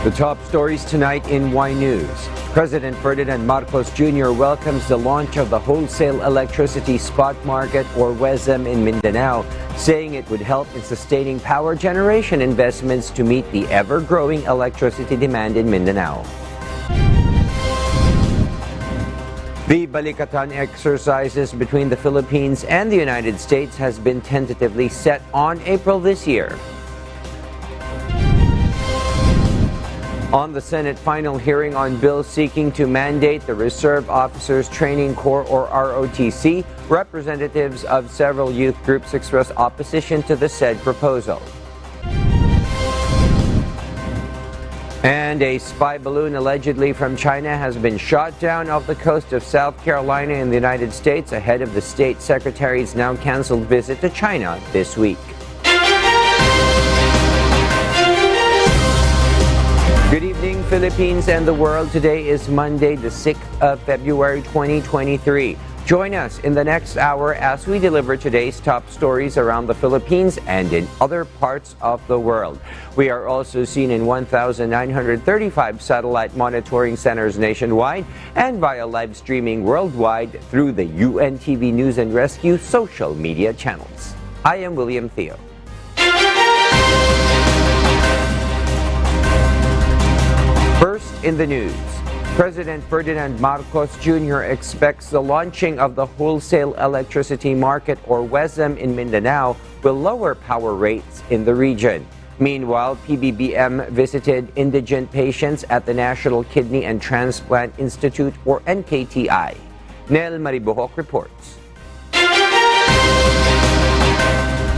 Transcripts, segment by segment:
The top stories tonight in Y News. President Ferdinand Marcos Jr. welcomes the launch of the wholesale electricity spot market, or WESM, in Mindanao, saying it would help in sustaining power generation investments to meet the ever-growing electricity demand in Mindanao. The Balikatan exercises between the Philippines and the United States has been tentatively set on April this year. On the Senate final hearing on bills seeking to mandate the Reserve Officers Training Corps, or ROTC, representatives of several youth groups expressed opposition to the said proposal. And a spy balloon allegedly from China has been shot down off the coast of South Carolina in the United States ahead of the state secretary's now canceled visit to China this week. Good evening, Philippines and the world. Today is Monday, the 6th of February, 2023. Join us in the next hour as we deliver today's top stories around the Philippines and in other parts of the world. We are also seen in 1,935 satellite monitoring centers nationwide and via live streaming worldwide through the UNTV News and Rescue social media channels. I am William Theo. First in the news, President Ferdinand Marcos Jr. expects the launching of the wholesale electricity market, or WESM, in Mindanao will lower power rates in the region. Meanwhile, PBBM visited indigent patients at the National Kidney and Transplant Institute, or NKTI. Nel Maribuhok reports.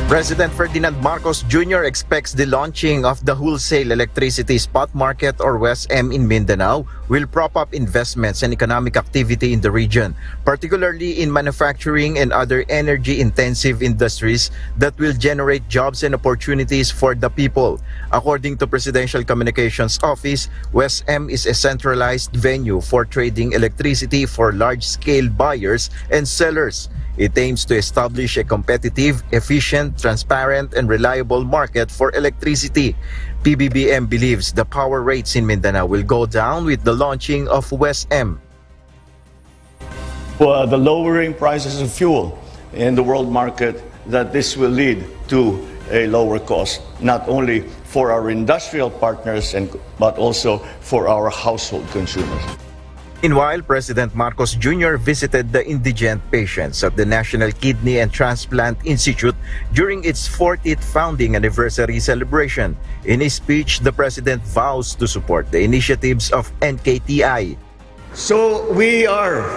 President Ferdinand Marcos Jr. expects the launching of the wholesale electricity spot market, or WESM, in Mindanao will prop up investments and economic activity in the region, particularly in manufacturing and other energy-intensive industries that will generate jobs and opportunities for the people. According to Presidential Communications Office, WESM is a centralized venue for trading electricity for large-scale buyers and sellers. It aims to establish a competitive, efficient, transparent, and reliable market for electricity. PBBM believes the power rates in Mindanao will go down with the launching of WESM. For the lowering prices of fuel in the world market, that this will lead to a lower cost, not only for our industrial partners, but also for our household consumers. Meanwhile, President Marcos Jr. visited the indigent patients of the National Kidney and Transplant Institute during its 40th founding anniversary celebration. In his speech, the president vows to support the initiatives of NKTI. So we are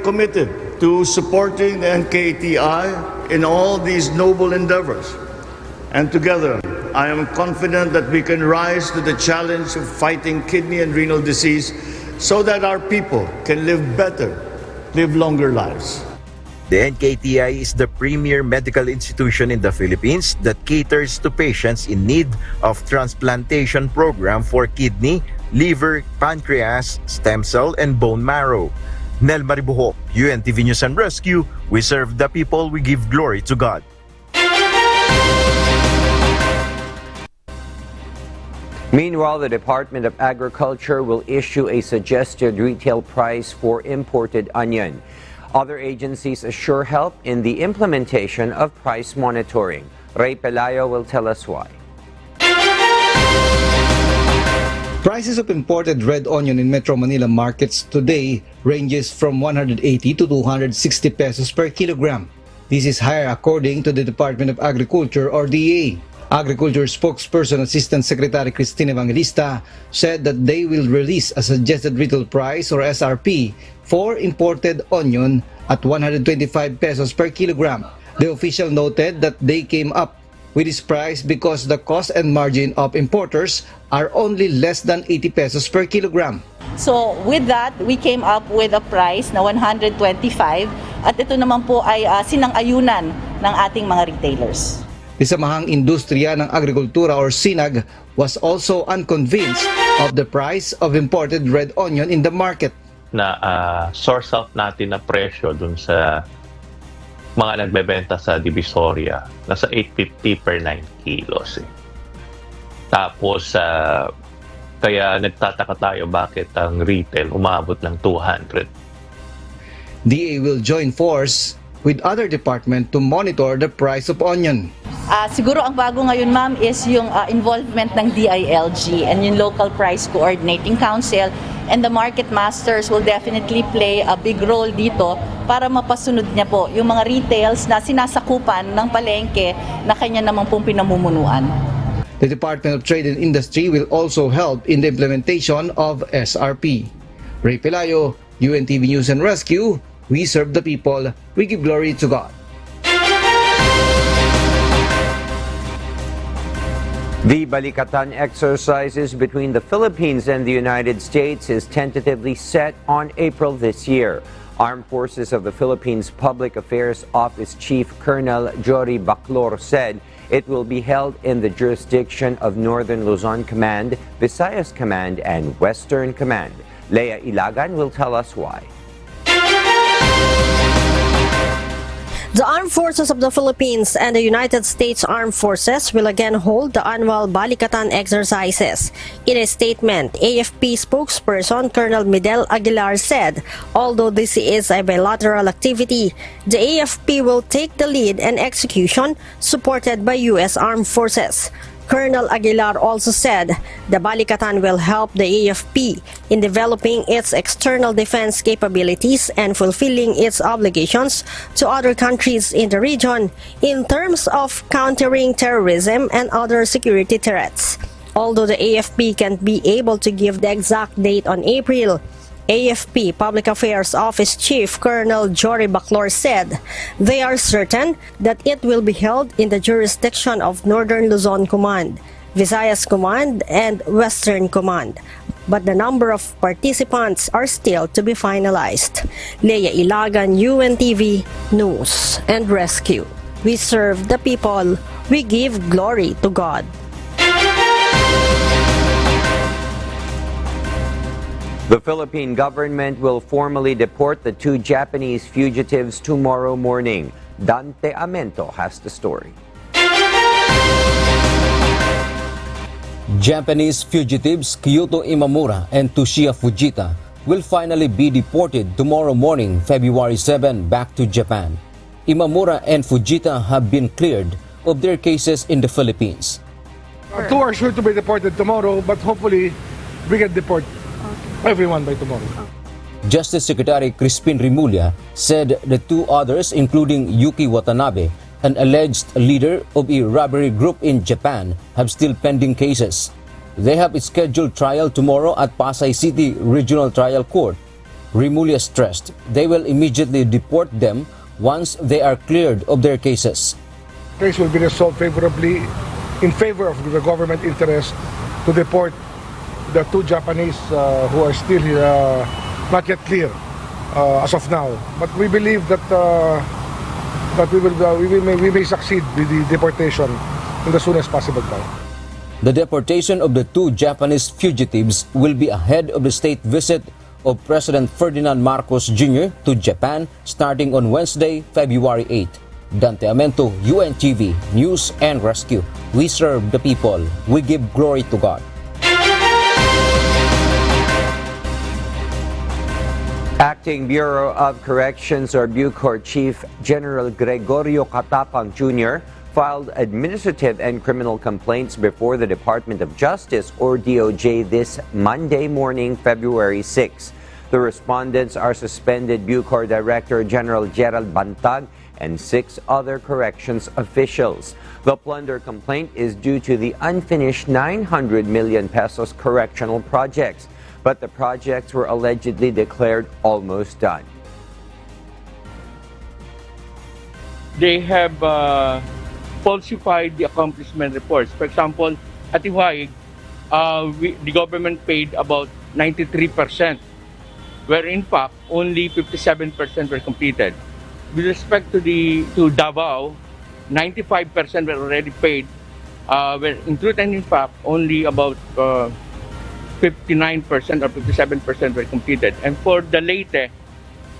committed to supporting the NKTI in all these noble endeavors. And together, I am confident that we can rise to the challenge of fighting kidney and renal disease so that our people can live better, live longer lives. The NKTI is the premier medical institution in the Philippines that caters to patients in need of transplantation program for kidney, liver, pancreas, stem cell, and bone marrow. Nel Maribuhok, UNTV News and Rescue. We serve the people, we give glory to God. Meanwhile, the Department of Agriculture will issue a suggested retail price for imported onion. Other agencies assure help in the implementation of price monitoring. Ray Pelayo will tell us why. Prices of imported red onion in Metro Manila markets today ranges from 180 to 260 pesos per kilogram. This is higher according to the Department of Agriculture, or DA. Agriculture spokesperson Assistant Secretary Cristina Evangelista said that they will release a suggested retail price, or SRP, for imported onion at 125 pesos per kilogram. The official noted that they came up with this price because the cost and margin of importers are only less than 80 pesos per kilogram. So with that, we came up with a price na 125 at ito naman po ay sinang-ayunan ng ating mga retailers. The Samahang Industriya ng Agrikultura, or SINAG, was also unconvinced of the price of imported red onion in the market. Na source out natin na presyo dun sa mga nagbebenta sa Divisoria, nasa 850 per 9 kilos. Tapos Kaya nagtataka tayo bakit ang retail umabot ng 200. DA will join force with other department to monitor the price of onion. Siguro ang bago ngayon, ma'am, is yung involvement ng DILG and yung Local Price Coordinating Council, and the market masters will definitely play a big role dito para mapasunod niya po yung mga retails na sinasakupan ng palengke na kanya naman pong pinamumunuan. The Department of Trade and Industry will also help in the implementation of SRP. Ray Pelayo, UNTV News and Rescue. We serve the people. We give glory to God. The Balikatan exercises between the Philippines and the United States is tentatively set on April this year. Armed Forces of the Philippines Public Affairs Office Chief Colonel Jory Baclor said it will be held in the jurisdiction of Northern Luzon Command, Visayas Command, and Western Command. Leia Ilagan will tell us why. The Armed Forces of the Philippines and the United States Armed Forces will again hold the annual Balikatan exercises. In a statement, AFP spokesperson Colonel Midel Aguilar said, although this is a bilateral activity, the AFP will take the lead and execution supported by U.S. Armed Forces. Colonel Aguilar also said the Balikatan will help the AFP in developing its external defense capabilities and fulfilling its obligations to other countries in the region in terms of countering terrorism and other security threats. Although the AFP can't be able to give the exact date on April, AFP Public Affairs Office Chief Colonel Jory Baclor said they are certain that it will be held in the jurisdiction of Northern Luzon Command, Visayas Command, and Western Command. But the number of participants are still to be finalized. Leia Ilagan, UNTV News and Rescue. We serve the people. We give glory to God. The Philippine government will formally deport the 2 Japanese fugitives tomorrow morning. Dante Amento has the story. Japanese fugitives Kyoto Imamura and Toshiya Fujita will finally be deported tomorrow morning, February 7, back to Japan. Imamura and Fujita have been cleared of their cases in the Philippines. 2 are sure to be deported tomorrow, but hopefully we can deport everyone by tomorrow. Justice Secretary Crispin Rimulya said the 2 others, including Yuki Watanabe, an alleged leader of a robbery group in Japan, have still pending cases. They have a scheduled trial tomorrow at Pasay City Regional Trial Court. Rimulya stressed they will immediately deport them once they are cleared of their cases. The case will be resolved favorably in favor of the government interest to deport the 2 Japanese who are still not yet clear as of now. But we believe that we may succeed with the deportation in the soonest possible time. The deportation of the 2 Japanese fugitives will be ahead of the state visit of President Ferdinand Marcos Jr. to Japan starting on Wednesday, February 8. Dante Amento, UNTV News and Rescue. We serve the people. We give glory to God. Acting Bureau of Corrections or Bucor Chief General Gregorio Catapang Jr. filed administrative and criminal complaints before the Department of Justice or DOJ this Monday morning, February 6. The respondents are suspended Bucor Director General Gerald Bantag and 6 other corrections officials. The plunder complaint is due to the unfinished 900 million pesos correctional projects, but the projects were allegedly declared almost done. They have falsified the accomplishment reports. For example, at Iwahig, the government paid about 93%, where in fact only 57% were completed. With respect to Davao, 95% were already paid, where in truth and in fact only about 59% or 57% were completed. And for the Leyte,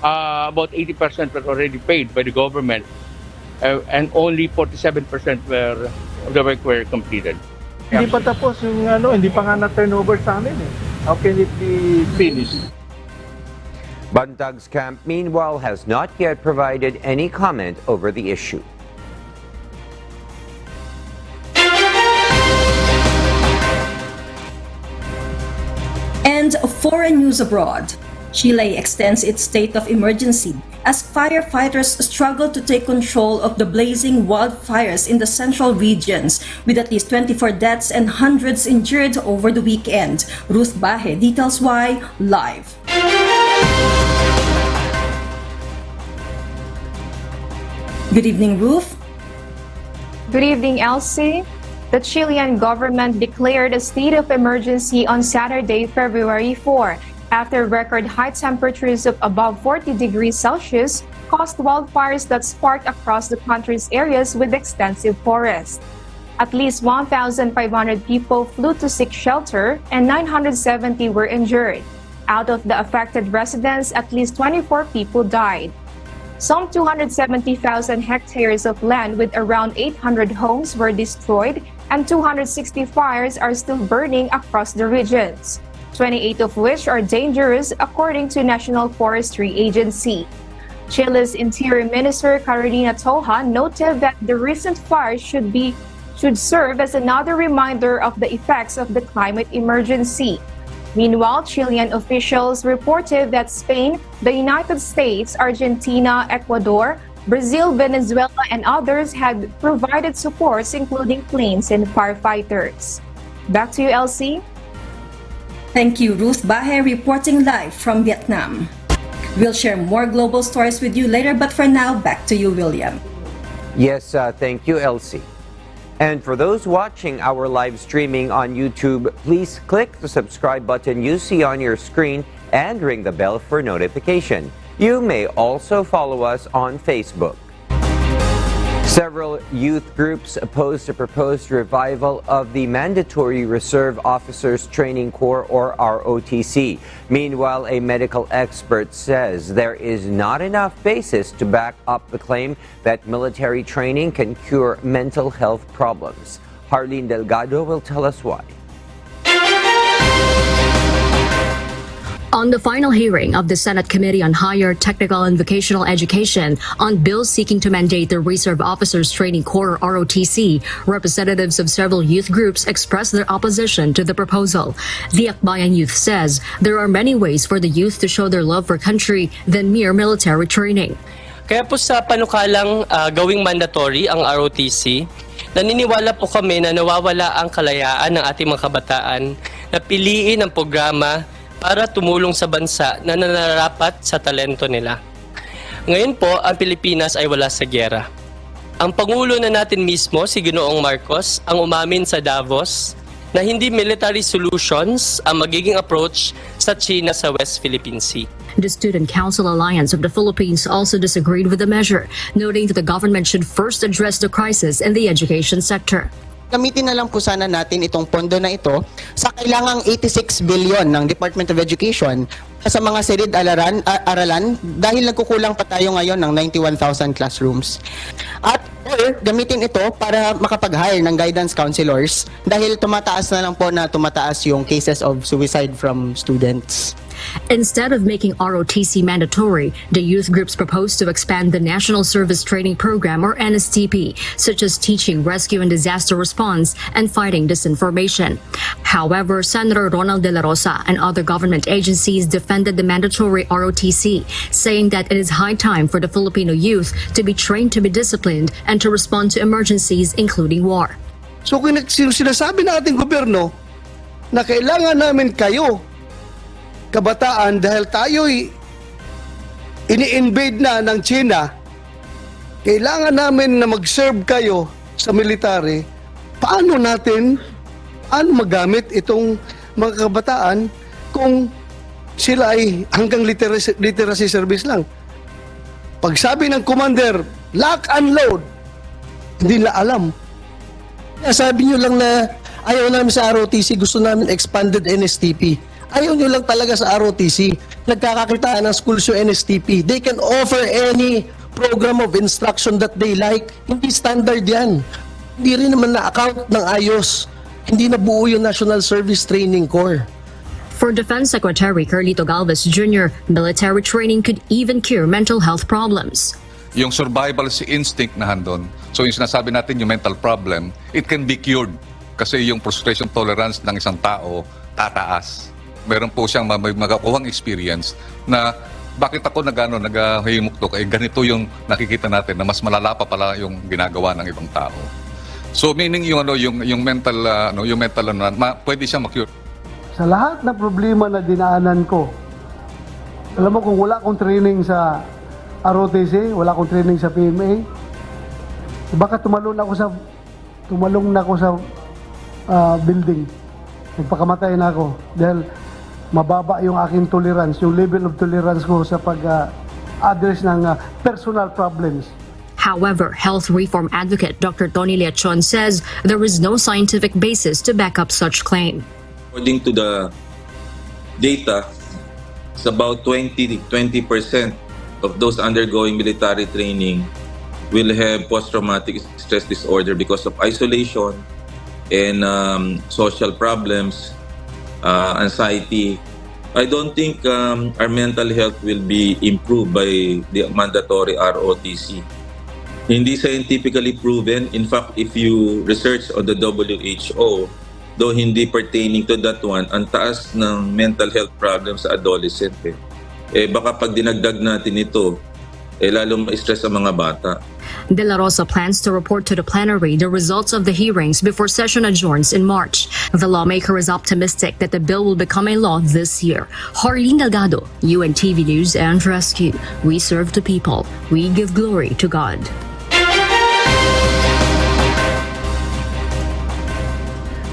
about 80% were already paid by the government, and only 47% of the work were completed. Hindi pa tapos yung hindi pa nga na-turnover sa amin eh. How can it be finished? Bantag's camp, meanwhile, has not yet provided any comment over the issue. And foreign news abroad. Chile extends its state of emergency as firefighters struggle to take control of the blazing wildfires in the central regions, with at least 24 deaths and hundreds injured over the weekend. Ruth Bahe details why live. Good evening, Ruth. Good evening, Elsie. The Chilean government declared a state of emergency on Saturday, February 4, after record high temperatures of above 40 degrees Celsius caused wildfires that sparked across the country's areas with extensive forests. At least 1,500 people flew to seek shelter and 970 were injured. Out of the affected residents, at least 24 people died. Some 270,000 hectares of land with around 800 homes were destroyed, and 260 fires are still burning across the regions, 28 of which are dangerous according to National Forestry Agency. Chile's Interior Minister Carolina Toja noted that the recent fires should serve as another reminder of the effects of the climate emergency. Meanwhile, Chilean officials reported that Spain, the United States, Argentina, Ecuador, Brazil, Venezuela, and others had provided supports, including planes and firefighters. Back to you, Elsie. Thank you, Ruth Bahe, reporting live from Vietnam. We'll share more global stories with you later, but for now, back to you, William. Yes, thank you, Elsie. And for those watching our live streaming on YouTube, please click the subscribe button you see on your screen and ring the bell for notification. You may also follow us on Facebook. Several youth groups opposed a proposed revival of the Mandatory Reserve Officers Training Corps, or ROTC. Meanwhile, a medical expert says there is not enough basis to back up the claim that military training can cure mental health problems. Harleen Delgado will tell us why. On the final hearing of the Senate Committee on Higher Technical and Vocational Education on bills seeking to mandate the Reserve Officers Training Corps, ROTC, representatives of several youth groups expressed their opposition to the proposal. The Akbayan Youth says there are many ways for the youth to show their love for country than mere military training. Kaya po sa panukalang gawing mandatory ang ROTC, naniniwala po kami na nawawala ang kalayaan ng ating mga kabataan na piliin ang programa para tumulong sa bansa na nararapat sa talento nila. Ngayon po, ang Pilipinas ay wala sa gyera. Ang Pangulo na natin mismo, si Ginoong Marcos, ang umamin sa Davos na hindi military solutions ang magiging approach sa China sa West Philippine Sea. The Student Council Alliance of the Philippines also disagreed with the measure, noting that the government should first address the crisis in the education sector. Gamitin na lang po sana natin itong pondo na ito sa kailangang 86 billion ng Department of Education sa mga silid-aralan dahil nagkukulang pa tayo ngayon ng 91,000 classrooms. At gamitin ito para makapag-hire ng guidance counselors dahil tumataas yung cases of suicide from students. Instead of making ROTC mandatory, the youth groups propose to expand the National Service Training Program, or NSTP, such as teaching, rescue and disaster response, and fighting disinformation. However, Senator Ronald De La Rosa and other government agencies defended the mandatory ROTC, saying that it is high time for the Filipino youth to be trained to be disciplined and to respond to emergencies, including war. So kung sinasabi ng ating gobyerno na kailangan namin kayo, kabataan, dahil tayo'y ini-invade na ng China, kailangan namin na mag-serve kayo sa military, paano magamit itong mga kabataan kung sila ay hanggang literacy service lang? Pag sabi ng commander, lock and load, hindi nila alam. Sabi nyo lang na ayaw namin sa ROTC, gusto namin expanded NSTP. Ayaw nyo lang talaga sa ROTC. Nagkakakitaan ng schools yung NSTP. They can offer any program of instruction that they like. Hindi standard yan. Hindi rin naman na-account ng ayos Hindi nabuo yung National Service Training Corps. For Defense Secretary Carlito Galvez Jr., military training could even cure mental health problems. Yung survival instinct na handon. So yung sinasabi natin yung mental problem, it can be cured. Kasi yung frustration tolerance ng isang tao tataas. Meron po siyang magakuhang experience na bakit ako naghihimok to kaya ganito yung nakikita natin na mas malala pa pala yung ginagawa ng ibang tao. So meaning yung mental pwede siyang ma-cure. Sa lahat ng problema na dinaanan ko, alam mo kung wala akong training sa ROTC, wala akong training sa PMA, baka tumalon na ako sa building. Nagpakamatay na ako dahil mababa yung aking tolerance, yung level of tolerance ko sa pag-address ng personal problems. However, health reform advocate Dr. Tony Leachon says there is no scientific basis to back up such claim. According to the data, it's about 20% of those undergoing military training will have post-traumatic stress disorder because of isolation and social problems, anxiety. I don't think our mental health will be improved by the mandatory ROTC. Hindi scientifically proven. In fact, if you research on the WHO, though hindi pertaining to that one, ang taas ng mental health problems sa adolescent. Baka pag dinagdag natin ito, lalo ma-stress ang mga bata. De La Rosa plans to report to the plenary the results of the hearings before session adjourns in March. The lawmaker is optimistic that the bill will become a law this year. Harleen Delgado, UNTV News and Rescue. We serve the people. We give glory to God.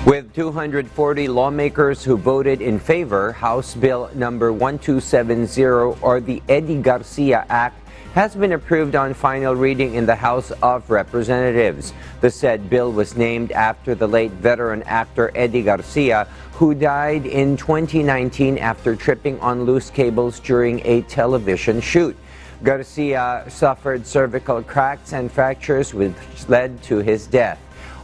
With 240 lawmakers who voted in favor, House Bill number 1270, or the Eddie Garcia Act, has been approved on final reading in the House of Representatives. The said bill was named after the late veteran actor Eddie Garcia, who died in 2019 after tripping on loose cables during a television shoot. Garcia suffered cervical cracks and fractures which led to his death.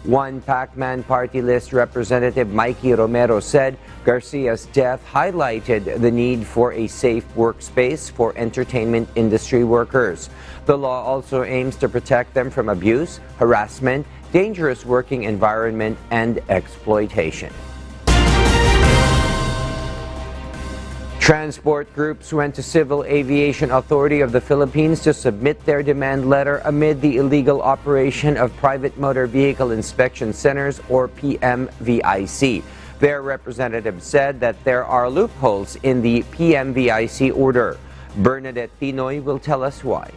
One Pac-Man party list representative, Mikey Romero, said Garcia's death highlighted the need for a safe workspace for entertainment industry workers. The law also aims to protect them from abuse, harassment, dangerous working environment, and exploitation. Transport groups went to Civil Aviation Authority of the Philippines to submit their demand letter amid the illegal operation of private motor vehicle inspection centers, or PMVIC. Their representative said that there are loopholes in the PMVIC order. Bernadette Tinoy will tell us why.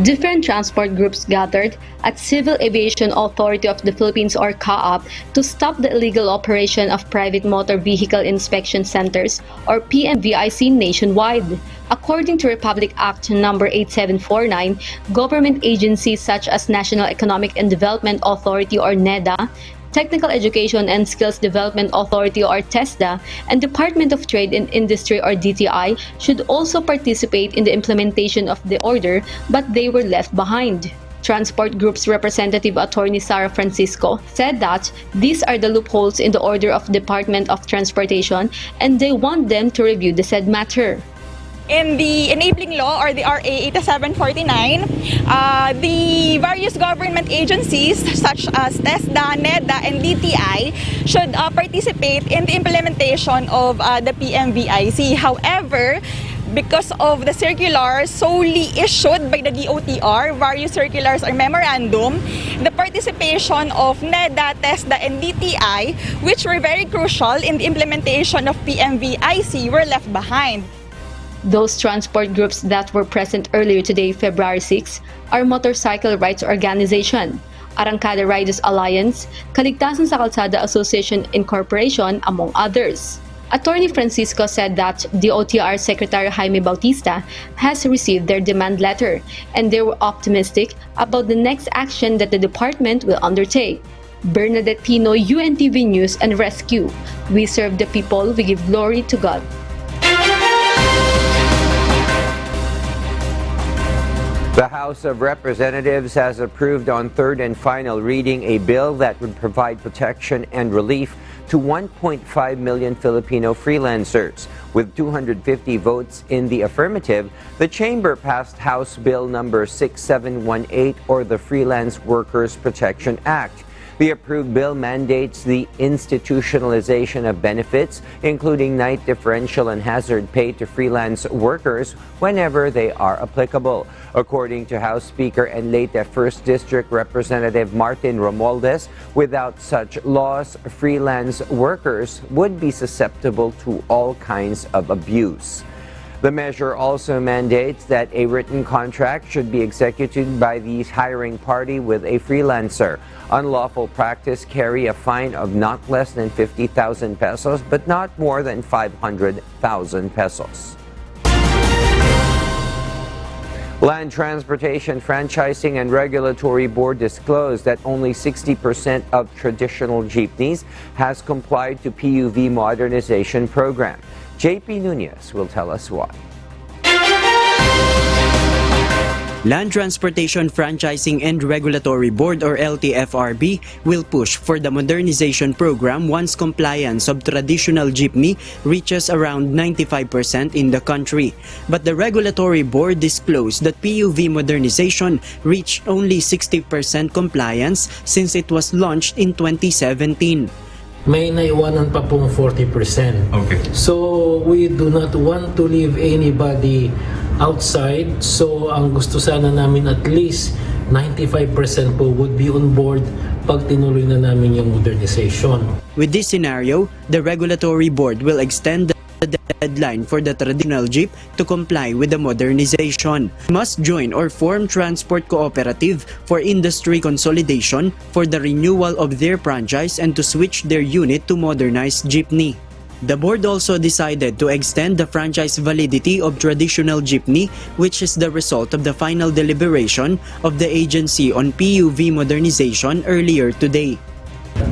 Different transport groups gathered at Civil Aviation Authority of the Philippines, or CAAP, to stop the illegal operation of private motor vehicle inspection centers, or PMVIC, nationwide. According to Republic Act number 8749, government agencies such as National Economic and Development Authority, or NEDA, Technical Education and Skills Development Authority, or TESDA, and Department of Trade and Industry, or DTI, should also participate in the implementation of the order, but they were left behind. Transport Group's representative attorney Sara Francisco said that these are the loopholes in the order of Department of Transportation, and they want them to review the said matter. In the enabling law, or the RA 8749, the various government agencies such as TESDA, NEDA, and DTI should participate in the implementation of the PMVIC. However, because of the circulars solely issued by the DOTR, various circulars or memorandum, the participation of NEDA, TESDA, and DTI, which were very crucial in the implementation of PMVIC, were left behind. Those transport groups that were present earlier today, February 6, are Motorcycle Rights Organization, Arangkada Riders Alliance, Kaligtasan sa Kalsada Association Incorporation, among others. Attorney Francisco said that the OTR Secretary Jaime Bautista has received their demand letter, and they were optimistic about the next action that the department will undertake. Bernadette Tino, UNTV News and Rescue. We serve the people, we give glory to God. The House of Representatives has approved on third and final reading a bill that would provide protection and relief to 1.5 million Filipino freelancers. With 250 votes in the affirmative, the chamber passed House Bill number 6718, or the Freelance Workers Protection Act. The approved bill mandates the institutionalization of benefits, including night differential and hazard pay to freelance workers whenever they are applicable. According to House Speaker and Leyte 1st District Representative Martin Romualdez, without such laws, freelance workers would be susceptible to all kinds of abuse. The measure also mandates that a written contract should be executed by the hiring party with a freelancer. Unlawful practice carry a fine of not less than 50,000 pesos but not more than 500,000 pesos. Land Transportation Franchising and Regulatory Board disclosed that only 60% of traditional jeepneys has complied to PUV modernization program. JP Nunez will tell us why. Land Transportation Franchising and Regulatory Board, or LTFRB, will push for the modernization program once compliance of traditional jeepney reaches around 95% in the country. But the Regulatory Board disclosed that PUV modernization reached only 60% compliance since it was launched in 2017. May naiwanan pa pong 40%. Okay. So we do not want to leave anybody outside. So ang gusto sana namin at least 95% po would be on board pag tinuloy na namin yung modernization. With this scenario, the Regulatory Board will extend the deadline for the traditional jeep to comply with the modernization. Must join or form transport cooperative for industry consolidation for the renewal of their franchise and to switch their unit to modernized jeepney. The board also decided to extend the franchise validity of traditional jeepney, which is the result of the final deliberation of the agency on PUV modernization earlier today.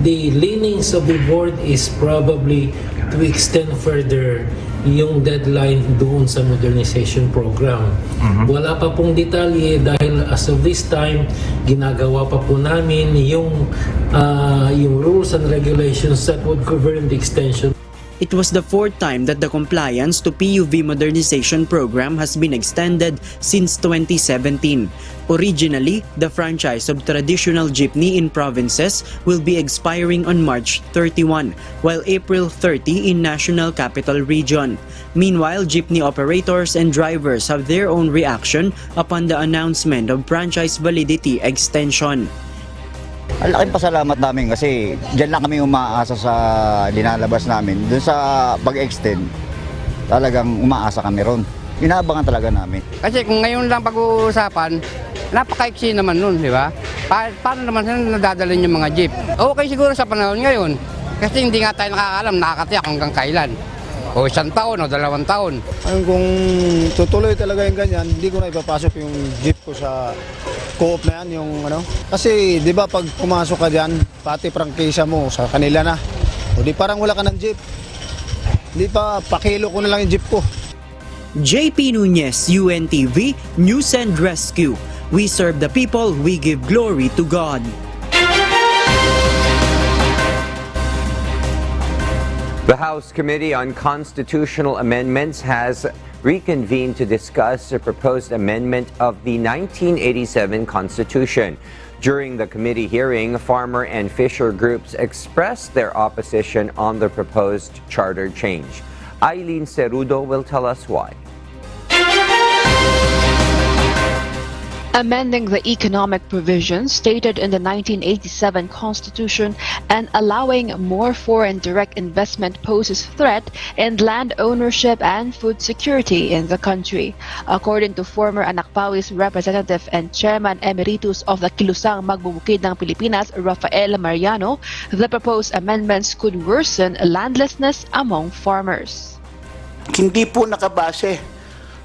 The leanings of the board is probably to extend further yung deadline doon sa modernization program. Wala pa pong detalye dahil as of this time, ginagawa pa po namin yung rules and regulations that would govern the extension. It was the fourth time that the compliance to PUV modernization program has been extended since 2017. Originally, the franchise of traditional jeepney in provinces will be expiring on March 31, while April 30 in National Capital Region. Meanwhile, jeepney operators and drivers have their own reaction upon the announcement of franchise validity extension. Ang laking pasalamat namin kasi dyan lang kami umaasa sa linalabas namin. Doon sa pag-extend, talagang umaasa kami ron. Inaabangan talaga namin. Kasi kung ngayon lang pag-uusapan, napaka-iksi naman nun, di ba? Paano naman nadadalhin yung mga jeep? Okay siguro sa panahon ngayon, kasi hindi nga tayo nakakaalam, nakakatiyak hanggang kailan. O 1 taon o 2 taon. Kung tutuloy talaga yung ganyan, hindi ko na ipapasok yung jeep ko sa co-op na yan, yung ano. Kasi di ba pag pumasok ka dyan, pati prangkisa mo sa kanila na. O di parang wala ka ng jeep. Di pa, pakilo ko na lang yung jeep ko. JP Nunez, UNTV, News and Rescue. We serve the people, we give glory to God. The House Committee on Constitutional Amendments has reconvened to discuss a proposed amendment of the 1987 Constitution. During the committee hearing, farmer and fisher groups expressed their opposition on the proposed charter change. Eileen Cerudo will tell us why. Amending the economic provisions stated in the 1987 Constitution and allowing more foreign direct investment poses threat in land ownership and food security in the country. According to former Anakpawi's representative and chairman emeritus of the Kilusang Magbubukid ng Pilipinas, Rafael Mariano, the proposed amendments could worsen landlessness among farmers. Hindi po nakabase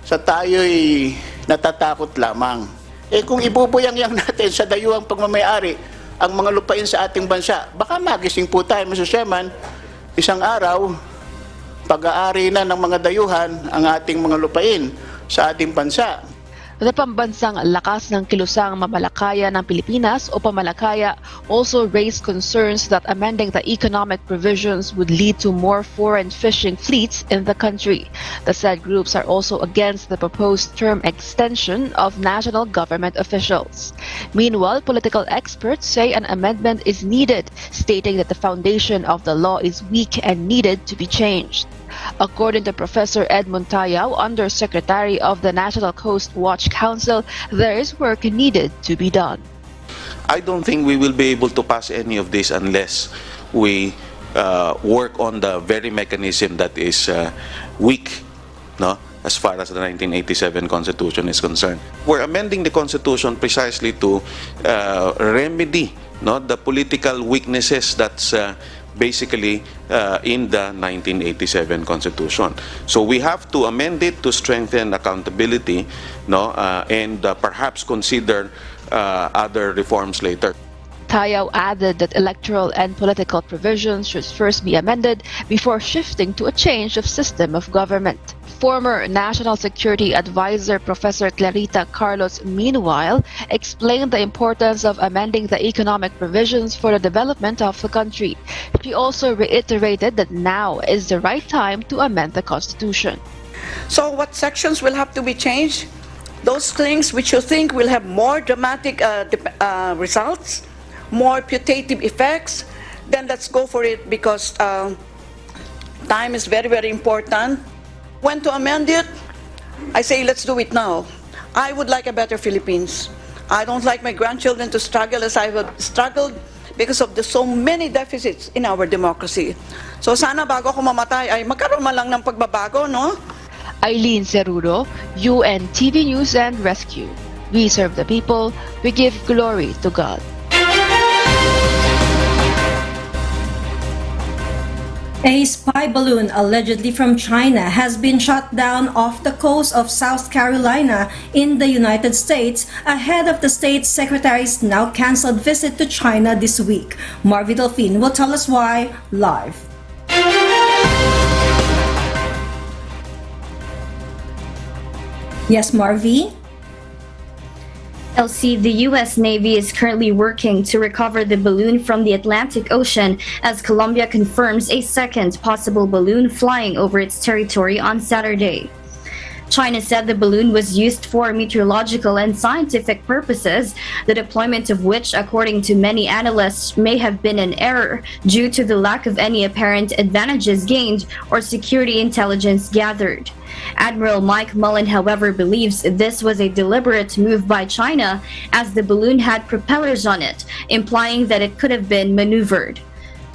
sa tayo'y natatakot lamang. Kung ibubuyang-yang natin sa dayuhang pagmamayari ang mga lupain sa ating bansa, baka magising po tayo, Mr. Chairman, isang araw, pag-aari na ng mga dayuhan ang ating mga lupain sa ating bansa. The pambansang lakas ng kilusang mamalakaya ng Pilipinas o pamalakaya also raised concerns that amending the economic provisions would lead to more foreign fishing fleets in the country. The said groups are also against the proposed term extension of national government officials. Meanwhile, political experts say an amendment is needed, stating that the foundation of the law is weak and needed to be changed. According to Professor Edmund Tayao, Undersecretary of the National Coast Watch Council, there is work needed to be done. I don't think we will be able to pass any of this unless we work on the very mechanism that is weak, no? As far as the 1987 Constitution is concerned. We're amending the Constitution precisely to remedy, no, the political weaknesses that's basically in the 1987 Constitution. So we have to amend it to strengthen accountability, no, and perhaps consider other reforms later. Tayao added that electoral and political provisions should first be amended before shifting to a change of system of government. Former National Security Advisor Professor Clarita Carlos, meanwhile, explained the importance of amending the economic provisions for the development of the country. She also reiterated that now is the right time to amend the Constitution. So what sections will have to be changed? Those things which you think will have more dramatic results, more putative effects, then let's go for it, because time is very, very important. When to amend it? I say let's do it now. I would like a better Philippines. I don't like my grandchildren to struggle as I have struggled because of the so many deficits in our democracy. So sana bago ako mamatay ay magkaroon man lang ng pagbabago, no? Eileen Cerudo, UNTV News and Rescue. We serve the people, we give glory to God. A spy balloon allegedly from China has been shot down off the coast of South Carolina in the United States ahead of the state secretary's now cancelled visit to China this week. Marvy Delphine will tell us why live. Yes, Marvy? Elsie, the U.S. Navy is currently working to recover the balloon from the Atlantic Ocean as Colombia confirms a second possible balloon flying over its territory on Saturday. China said the balloon was used for meteorological and scientific purposes, the deployment of which, according to many analysts, may have been an error due to the lack of any apparent advantages gained or security intelligence gathered. Admiral Mike Mullen, however, believes this was a deliberate move by China as the balloon had propellers on it, implying that it could have been maneuvered.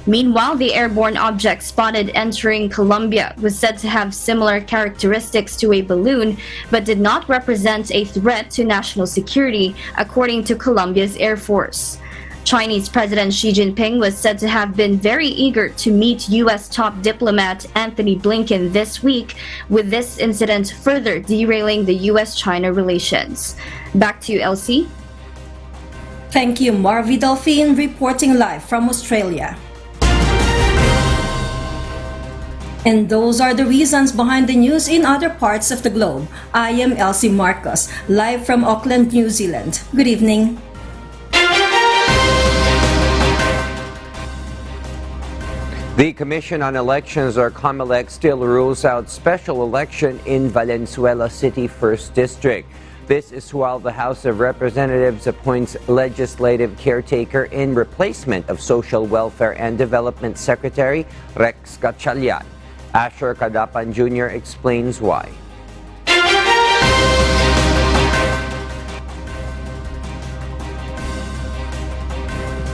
Meanwhile, the airborne object spotted entering Colombia was said to have similar characteristics to a balloon, but did not represent a threat to national security, according to Colombia's Air Force. Chinese President Xi Jinping was said to have been very eager to meet U.S. top diplomat Anthony Blinken this week, with this incident further derailing the U.S.-China relations. Back to you, Elsie. Thank you, Marvy Delphine, reporting live from Australia. And those are the reasons behind the news in other parts of the globe. I am Elsie Marcos, live from Auckland, New Zealand. Good evening. The Commission on Elections, or COMELEC, still rules out special election in Valenzuela City 1st District. This is while the House of Representatives appoints legislative caretaker in replacement of Social Welfare and Development Secretary Rex Gatchalian. Asher Kadapan Jr. explains why.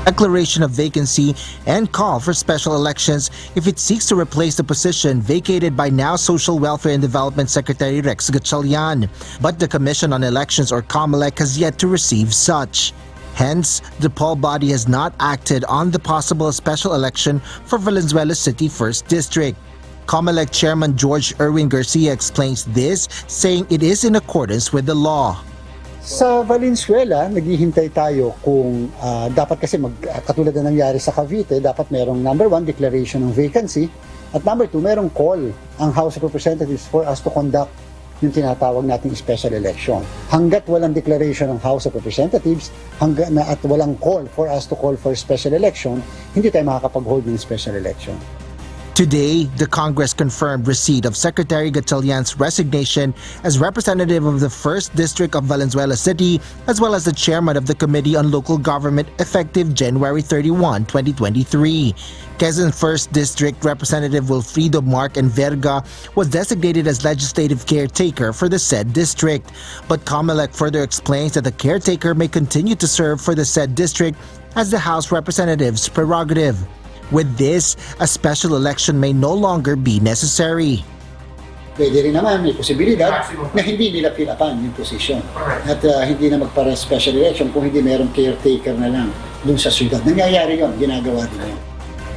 Declaration of vacancy and call for special elections if it seeks to replace the position vacated by now Social Welfare and Development Secretary Rex Gatchalian. But the Commission on Elections, or COMELEC, has yet to receive such. Hence, the poll body has not acted on the possible special election for Valenzuela City 1st District. COMELEC Chairman George Erwin Garcia explains this, saying it is in accordance with the law. Sa Valenzuela, naghihintay tayo kung dapat kasi katulad na nangyari sa Cavite, dapat merong number 1, declaration ng vacancy, at number 2, merong call ang House of Representatives for us to conduct yung tinatawag nating special election. Hanggat walang declaration ng House of Representatives, at walang call for us to call for special election, hindi tayo makakapag-hold ng special election. Today, the Congress confirmed receipt of Secretary Gatchalian's resignation as representative of the 1st District of Valenzuela City, as well as the chairman of the Committee on Local Government effective January 31, 2023. Quezon 1st District Representative Wilfrido Mark Enverga was designated as legislative caretaker for the said district. But COMELEC further explains that the caretaker may continue to serve for the said district as the House Representative's prerogative. With this, a special election may no longer be necessary. Pwede rin naman, may posibilidad na hindi nila pilapan yung posisyon. At hindi na magpara-special election kung hindi merong caretaker na lang dun sa syudad. Nangyayari yun, ginagawa din yun.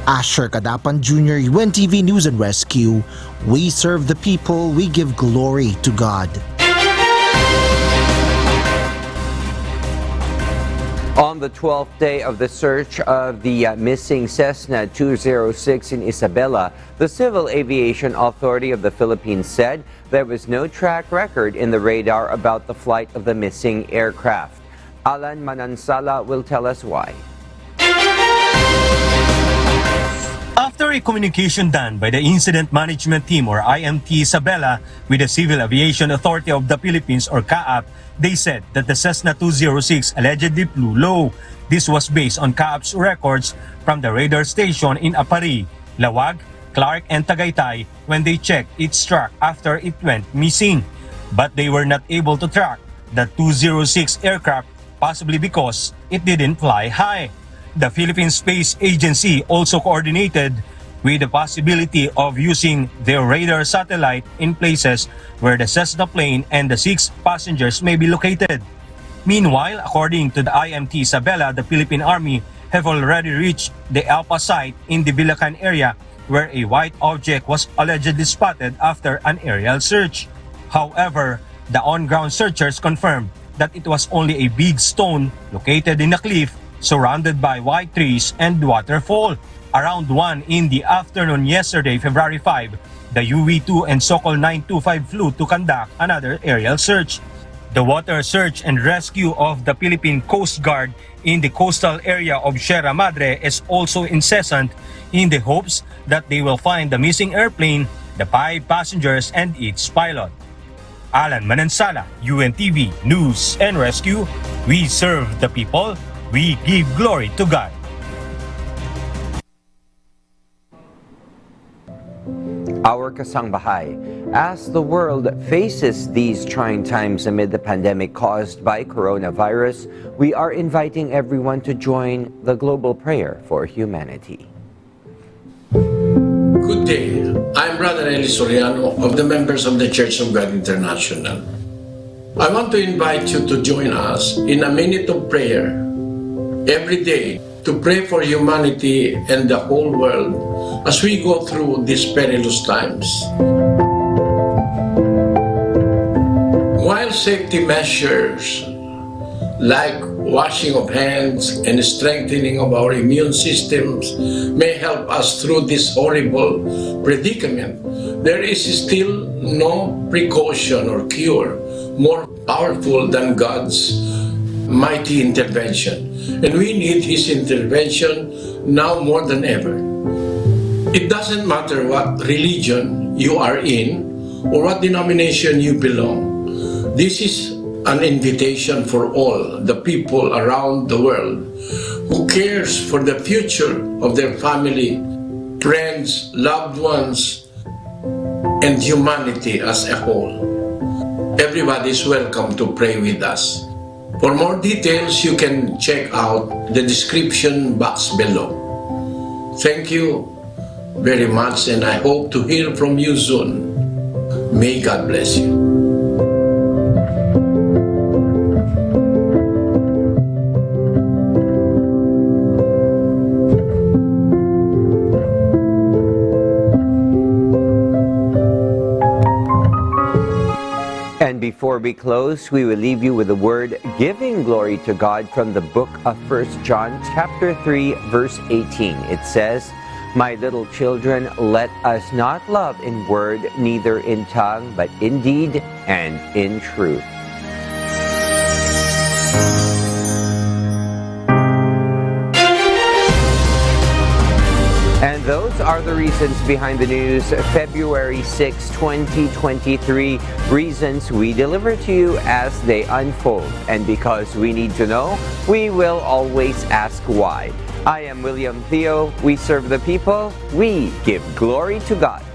Asher Kadapan Jr., UNTV News and Rescue. We serve the people, we give glory to God. On the 12th day of the search of the missing Cessna 206 in Isabela, the Civil Aviation Authority of the Philippines said there was no track record in the radar about the flight of the missing aircraft. Alan Manansala will tell us why. After a communication done by the Incident Management Team or IMT Isabela with the Civil Aviation Authority of the Philippines or CAAP, they said that the Cessna 206 allegedly flew low. This was based on CAAP's records from the radar station in Apari, Lawag, Clark, and Tagaytay when they checked its track after it went missing. But they were not able to track the 206 aircraft, possibly because it didn't fly high. The Philippine Space Agency also coordinated with the possibility of using their radar satellite in places where the Cessna plane and the 6 passengers may be located. Meanwhile, according to the IMT Isabela, the Philippine Army have already reached the Alpha site in the Balikatan area where a white object was allegedly spotted after an aerial search. However, the on-ground searchers confirmed that it was only a big stone located in a cliff surrounded by white trees and waterfall. Around 1 in the afternoon yesterday, February 5, the UE-2 and Sokol 925 flew to conduct another aerial search. The water search and rescue of the Philippine Coast Guard in the coastal area of Sierra Madre is also incessant in the hopes that they will find the missing airplane, the 5 passengers, and its pilot. Alan Manansala, UNTV News and Rescue. We serve the people. We give glory to God. Our kasangbahay, as the world faces these trying times amid the pandemic caused by coronavirus, we are inviting everyone to join the global prayer for humanity. Good day. I'm Brother Eli Soriano of the members of the Church of God International. I want to invite you to join us in a minute of prayer every day to pray for humanity and the whole world as we go through these perilous times. While safety measures like washing of hands and strengthening of our immune systems may help us through this horrible predicament, there is still no precaution or cure more powerful than God's mighty intervention. And we need His intervention now more than ever. It doesn't matter what religion you are in or what denomination you belong. This is an invitation for all the people around the world who cares for the future of their family, friends, loved ones, and humanity as a whole. Everybody is welcome to pray with us. For more details, you can check out the description box below. Thank you very much, and I hope to hear from you soon. May God bless you. And before we close, we will leave you with the word giving glory to God from the book of 1 John chapter 3 verse 18. It says, My little children, let us not love in word, neither in tongue, but in deed and in truth. And those are the reasons behind the news, February 6, 2023. Reasons we deliver to you as they unfold. And because we need to know, we will always ask why. I am William Theo. We serve the people. We give glory to God.